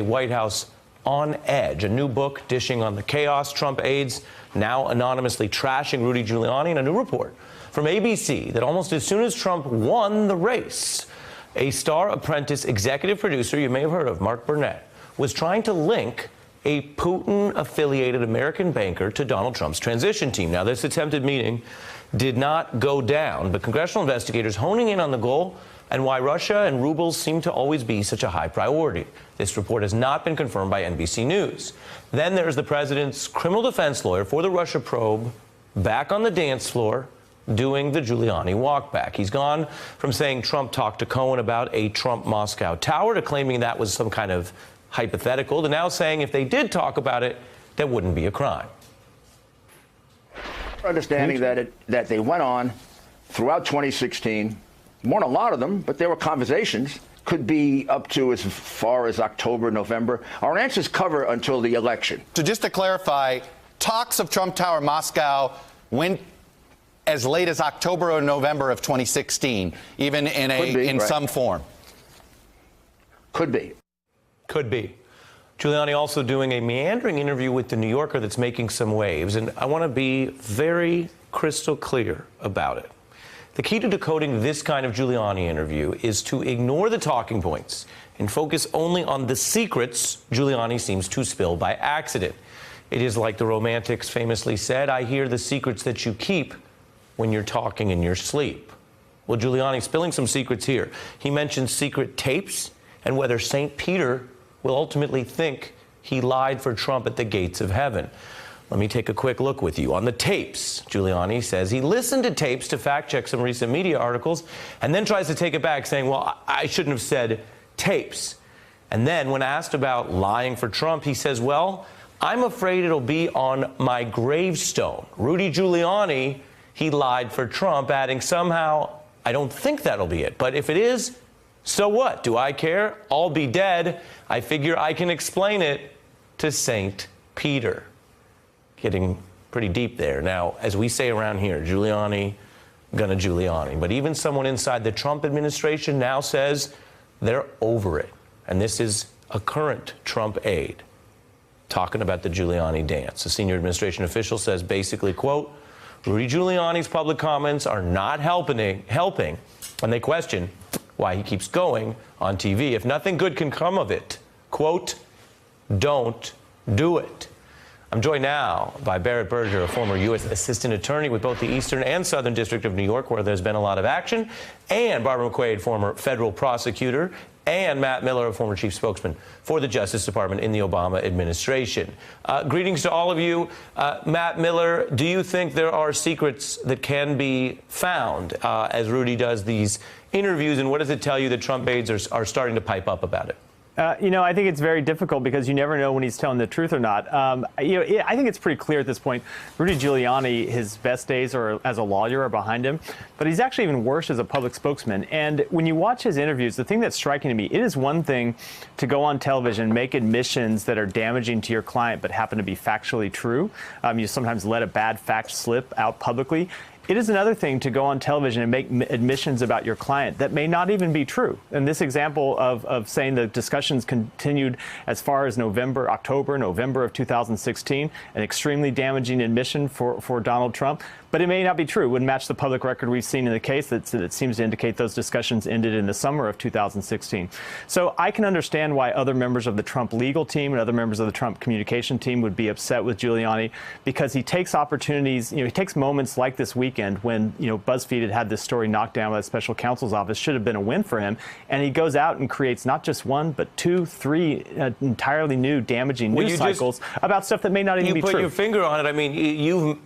White House on edge. A new book dishing on the chaos. Trump aides now anonymously trashing Rudy Giuliani, and a new report from ABC that almost as soon as Trump won the race, a Star Apprentice executive producer you may have heard of, Mark Burnett, was trying to link a Putin-affiliated American banker to Donald Trump's transition team. Now, this attempted meeting did not go down, but congressional investigators honing in on the goal and why Russia and rubles seem to always be such a high priority. This report has not been confirmed by NBC News. Then there's the president's criminal defense lawyer for the Russia probe back on the dance floor doing the Giuliani walkback. He's gone from saying Trump talked to Cohen about a Trump Moscow tower to claiming that was some kind of hypothetical to now saying if they did talk about it, that wouldn't be a crime. Understanding that they went on throughout 2016, weren't a lot of them, but there were conversations, could be up to as far as October, November. Our answers cover until the election. So just to clarify, talks of Trump Tower Moscow went as late as October or November of 2016, even in some form. Could be. Could be. Giuliani also doing a meandering interview with The New Yorker that's making some waves, and I want to be very crystal clear about it. The key to decoding this kind of Giuliani interview is to ignore the talking points and focus only on the secrets Giuliani seems to spill by accident. It is like the Romantics famously said, "I hear the secrets that you keep when you're talking in your sleep." Well, Giuliani's spilling some secrets here. He mentions secret tapes and whether St. Peter will ultimately think he lied for Trump at the gates of heaven. Let me take a quick look with you. On the tapes, Giuliani says he listened to tapes to fact-check some recent media articles and then tries to take it back, saying, well, I shouldn't have said tapes. And then when asked about lying for Trump, he says, well, I'm afraid it'll be on my gravestone. Rudy Giuliani, he lied for Trump, adding somehow, I don't think that'll be it. But if it is, so what? Do I care? I'll be dead. I figure I can explain it to St. Peter. Getting pretty deep there. Now, as we say around here, Giuliani gonna Giuliani. But even someone inside the Trump administration now says they're over it. And this is a current Trump aide talking about the Giuliani dance. A senior administration official says basically, quote, Rudy Giuliani's public comments are not helping when they question why he keeps going on TV. If nothing good can come of it, quote, don't do it. I'm joined now by Barrett Berger, a former U.S. Assistant Attorney with both the Eastern and Southern District of New York, where there's been a lot of action, and Barbara McQuaid, former federal prosecutor, and Matt Miller, a former chief spokesman for the Justice Department in the Obama administration. Greetings to all of you. Matt Miller, do you think there are secrets that can be found as Rudy does these interviews, and what does it tell you that Trump aides are starting to pipe up about it? I think it's very difficult because you never know when he's telling the truth or not. I think it's pretty clear at this point, Rudy Giuliani, his best days as a lawyer are behind him, but he's actually even worse as a public spokesman. And when you watch his interviews, the thing that's striking to me, it is one thing to go on television, make admissions that are damaging to your client but happen to be factually true. You sometimes let a bad fact slip out publicly. It is another thing to go on television and make admissions about your client that may not even be true. And this example of saying the discussions continued as far as November of 2016, an extremely damaging admission for Donald Trump. But it may not be true. It wouldn't match the public record we've seen in the case that seems to indicate those discussions ended in the summer of 2016. So I can understand why other members of the Trump legal team and other members of the Trump communication team would be upset with Giuliani, because he takes opportunities, he takes moments like this weekend when, BuzzFeed had this story knocked down by the special counsel's office, should have been a win for him. And he goes out and creates not just one, but two, three entirely new damaging news cycles about stuff that may not even be true. You put your finger on it. I mean,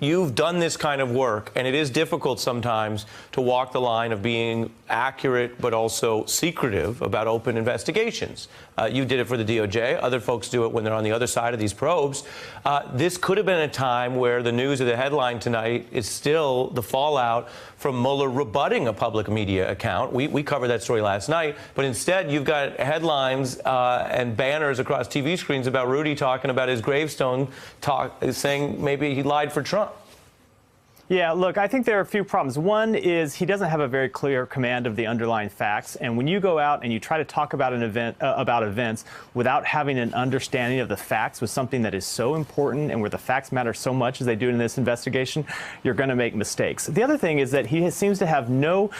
you've done this kind of work, and it is difficult sometimes to walk the line of being accurate but also secretive about open investigations. You did it for the DOJ. Other folks do it when they're on the other side of these probes. This could have been a time where the news of the headline tonight is still the fallout from Mueller rebutting a public media account. We covered that story last night, but instead you've got headlines and banners across TV screens about Rudy talking about his gravestone, saying maybe he lied for Trump. Yeah, look, I think there are a few problems. One is he doesn't have a very clear command of the underlying facts. And when you go out and you try to talk about an event, about events without having an understanding of the facts with something that is so important and where the facts matter so much as they do in this investigation, you're going to make mistakes. The other thing is that he seems to have no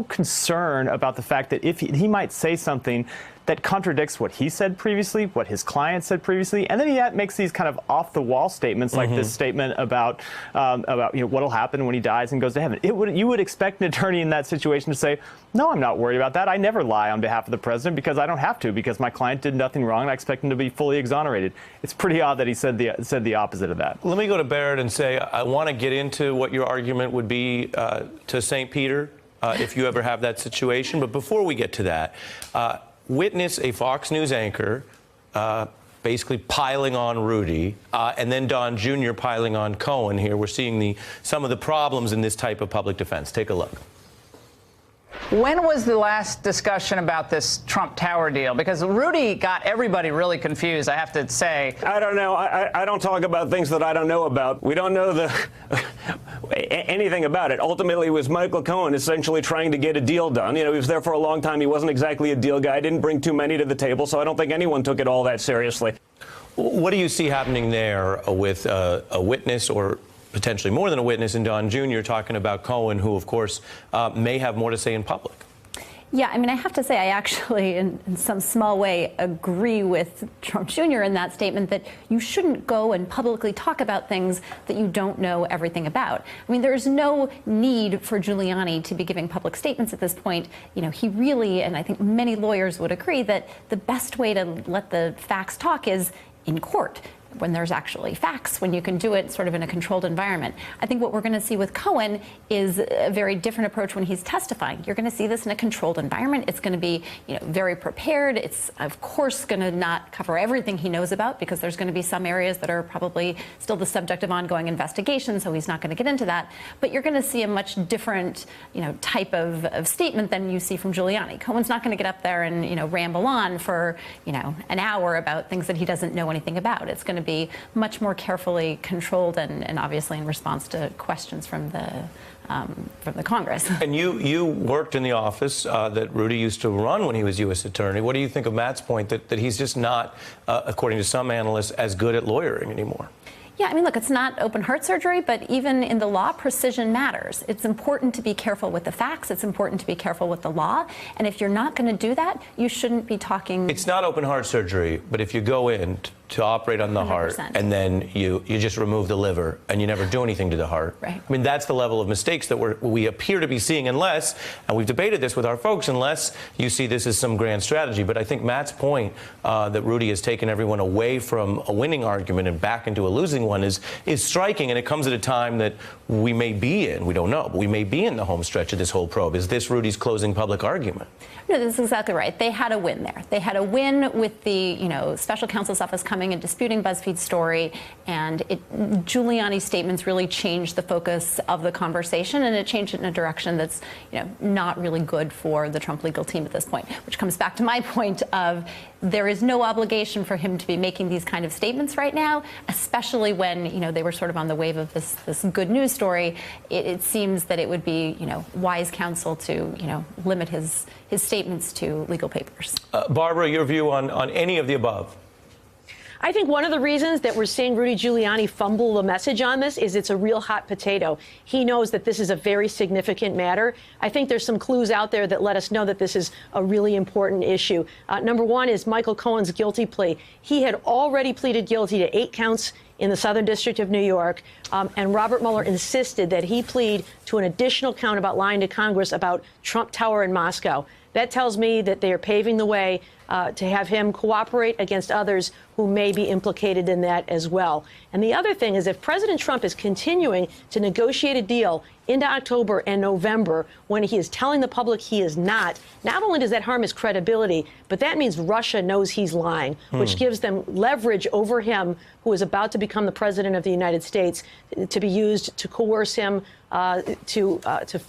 concern about the fact that if he might say something that contradicts what he said previously, what his client said previously, and then he makes these kind of off-the-wall statements, like this statement about what'll happen when he dies and goes to heaven. You would expect an attorney in that situation to say, "No, I'm not worried about that. I never lie on behalf of the president because I don't have to, because my client did nothing wrong, and I expect him to be fully exonerated." It's pretty odd that he said the opposite of that. Let me go to Barrett and say I want to get into what your argument would be to St. Peter if you ever have that situation. But before we get to that. Witness a Fox News anchor basically piling on Rudy, and then Don Jr. piling on Cohen here. We're seeing some of the problems in this type of public defense. Take a look. When was the last discussion about this Trump Tower deal? Because Rudy got everybody really confused, I have to say. I don't know. I don't talk about things that I don't know about. We don't know anything about it. Ultimately, it was Michael Cohen essentially trying to get a deal done. You know, he was there for a long time. He wasn't exactly a deal guy. Didn't bring too many to the table, so I don't think anyone took it all that seriously. What do you see happening there with a witness, or potentially more than a witness, in Don Jr. talking about Cohen, who, of course, may have more to say in public? Yeah, I mean, I have to say I actually, in some small way, agree with Trump Jr. in that statement that you shouldn't go and publicly talk about things that you don't know everything about. I mean, there's no need for Giuliani to be giving public statements at this point. You know, he really, and I think many lawyers would agree, that the best way to let the facts talk is in court, when there's actually facts, when you can do it sort of in a controlled environment. I think what we're going to see with Cohen is a very different approach when he's testifying. You're going to see this in a controlled environment. It's going to be, very prepared. It's, of course, going to not cover everything he knows about, because there's going to be some areas that are probably still the subject of ongoing investigation, so he's not going to get into that. But you're going to see a much different, type of statement than you see from Giuliani. Cohen's not going to get up there and, ramble on for, an hour about things that he doesn't know anything about. It's going to be much more carefully controlled and obviously in response to questions from the Congress. And you worked in the office that Rudy used to run when he was U.S. Attorney. What do you think of Matt's point that he's just not, according to some analysts, as good at lawyering anymore? Yeah, I mean, look, it's not open heart surgery, but even in the law, precision matters. It's important to be careful with the facts. It's important to be careful with the law. And if you're not going to do that, you shouldn't be talking. It's not open heart surgery, but if you go in to operate on the 100%. Heart, and then you just remove the liver and you never do anything to the heart. Right. I mean, that's the level of mistakes that we appear to be seeing, unless, and we've debated this with our folks, unless you see this as some grand strategy. But I think Matt's point that Rudy has taken everyone away from a winning argument and back into a losing one is striking, and it comes at a time that we may be in, we don't know, but we may be in the home stretch of this whole probe. Is this Rudy's closing public argument? No, that's exactly right. They had a win there. They had a win with the, special counsel's office coming and disputing BuzzFeed's story, and Giuliani's statements really changed the focus of the conversation, and it changed it in a direction that's, not really good for the Trump legal team at this point, which comes back to my point of there is no obligation for him to be making these kind of statements right now, especially when, they were sort of on the wave of this good news story. It seems that it would be, wise counsel to, limit his statements to legal papers. Barbara, your view on any of the above? I think one of the reasons that we're seeing Rudy Giuliani fumble the message on this is it's a real hot potato. He knows that this is a very significant matter. I think there's some clues out there that let us know that this is a really important issue. Number one is Michael Cohen's guilty plea. He had already pleaded guilty to 8 counts in the Southern District of New York, and Robert Mueller insisted that he plead to an additional count about lying to Congress about Trump Tower in Moscow. That tells me that they are paving the way to have him cooperate against others who may be implicated in that as well. And the other thing is, if President Trump is continuing to negotiate a deal into October and November when he is telling the public he is not only does that harm his credibility, but that means Russia knows he's lying, which gives them leverage over him, who is about to become the president of the United States, to be used to coerce him to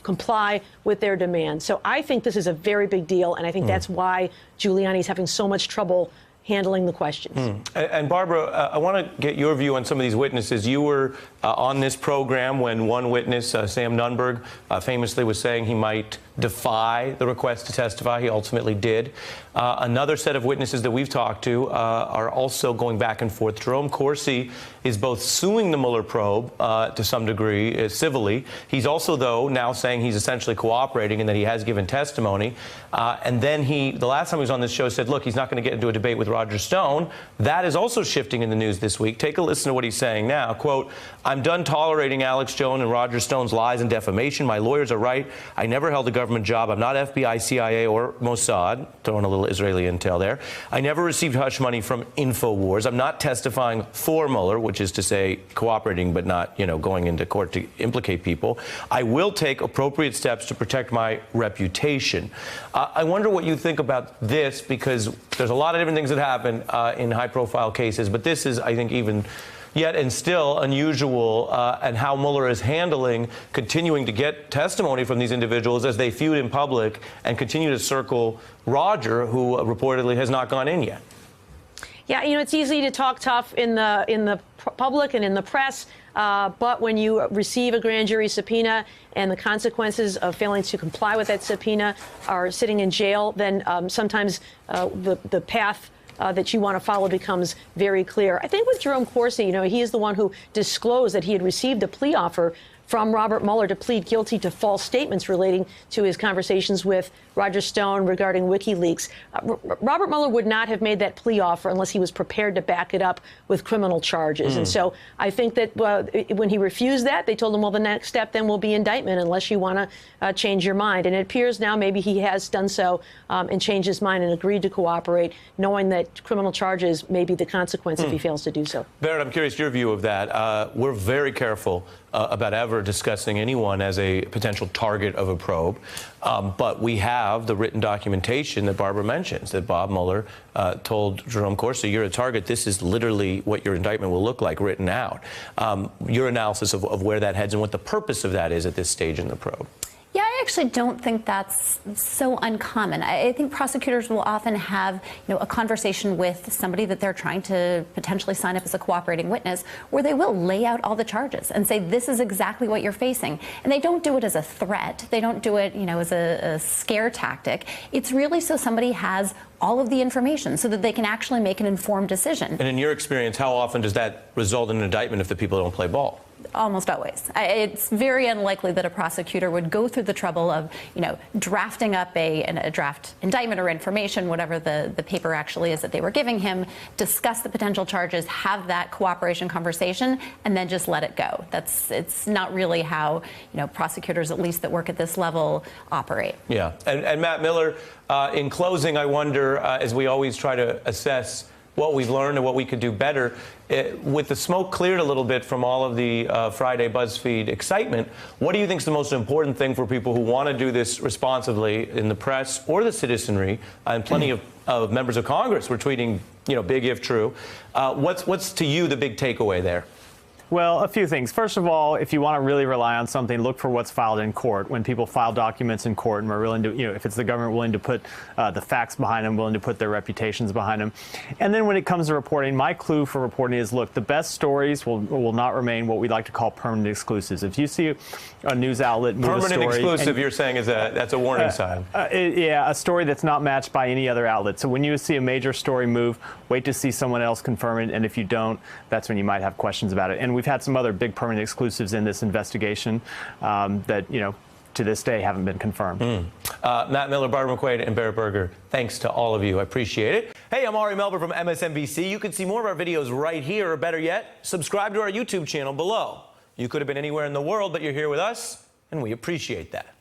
comply with their demands. So I think this is a very big deal, and I think that's why Giuliani's having so much trouble handling the questions. And Barbara, I want to get your view on some of these witnesses. You were on this program when one witness, Sam Nunberg, famously was saying he might defy the request to testify. He ultimately did. Another set of witnesses that we've talked to are also going back and forth. Jerome Corsi is both suing the Mueller probe to some degree civilly. He's also, though, now saying he's essentially cooperating and that he has given testimony. And then the last time he was on this show, said, look, he's not going to get into a debate with Roger Stone. That is also shifting in the news this week. Take a listen to what he's saying now. Quote, I'm done tolerating Alex Jones and Roger Stone's lies and defamation. My lawyers are right. I never held a government job. I'm not FBI, CIA, or Mossad. Throwing a little Israeli intel there. I never received hush money from InfoWars. I'm not testifying for Mueller, which is to say cooperating but not, going into court to implicate people. I will take appropriate steps to protect my reputation. I wonder what you think about this, because there's a lot of different things that happen in high-profile cases, but this is, I think, even yet and still unusual, and how Mueller is handling continuing to get testimony from these individuals as they feud in public and continue to circle Roger, who reportedly has not gone in yet. Yeah, it's easy to talk tough in the public and in the press, but when you receive a grand jury subpoena and the consequences of failing to comply with that subpoena are sitting in jail, then sometimes the path that you want to follow becomes very clear. I think with Jerome Corsi, he is the one who disclosed that he had received a plea offer from Robert Mueller to plead guilty to false statements relating to his conversations with Roger Stone regarding WikiLeaks. Robert Mueller would not have made that plea offer unless he was prepared to back it up with criminal charges. And so I think that when he refused that, they told him, well, the next step then will be indictment unless you want to change your mind. And it appears now maybe he has done so and changed his mind and agreed to cooperate, knowing that criminal charges may be the consequence if he fails to do so. Barrett, I'm curious your view of that. We're very careful about ever discussing anyone as a potential target of a probe. But we have the written documentation that Barbara mentions, that Bob Mueller told Jerome Corsi, you're a target. This is literally what your indictment will look like written out. Your analysis of where that heads and what the purpose of that is at this stage in the probe. Yeah, I actually don't think that's so uncommon. I think prosecutors will often have, a conversation with somebody that they're trying to potentially sign up as a cooperating witness, where they will lay out all the charges and say, this is exactly what you're facing. And they don't do it as a threat. They don't do it, as a scare tactic. It's really so somebody has all of the information so that they can actually make an informed decision. And in your experience, how often does that result in an indictment if the people don't play ball? Almost always. It's very unlikely that a prosecutor would go through the trouble of, drafting up a draft indictment or information, whatever the paper actually is that they were giving him, discuss the potential charges, have that cooperation conversation, and then just let it go. It's not really how, prosecutors, at least that work at this level, operate. Yeah. And Matt Miller, in closing, I wonder, as we always try to assess what we've learned and what we could do better, with the smoke cleared a little bit from all of the Friday BuzzFeed excitement, what do you think is the most important thing for people who want to do this responsibly in the press or the citizenry? And plenty of members of Congress were tweeting, big if true. What's to you the big takeaway there? Well, a few things. First of all, if you want to really rely on something, look for what's filed in court. When people file documents in court and are willing to, if it's the government willing to put the facts behind them, willing to put their reputations behind them. And then when it comes to reporting, my clue for reporting is, look, the best stories will not remain what we like to call permanent exclusives. If you see a news outlet move a story, permanent exclusive, you're saying that's a warning sign. Yeah, a story that's not matched by any other outlet. So when you see a major story move, wait to see someone else confirm it. And if you don't, that's when you might have questions about it. And we've had some other big permanent exclusives in this investigation that, to this day haven't been confirmed. Matt Miller, Barbara McQuaid, and Barrett Berger, thanks to all of you. I appreciate it. Hey, I'm Ari Melber from MSNBC. You can see more of our videos right here, or better yet, subscribe to our YouTube channel below. You could have been anywhere in the world, but you're here with us, and we appreciate that.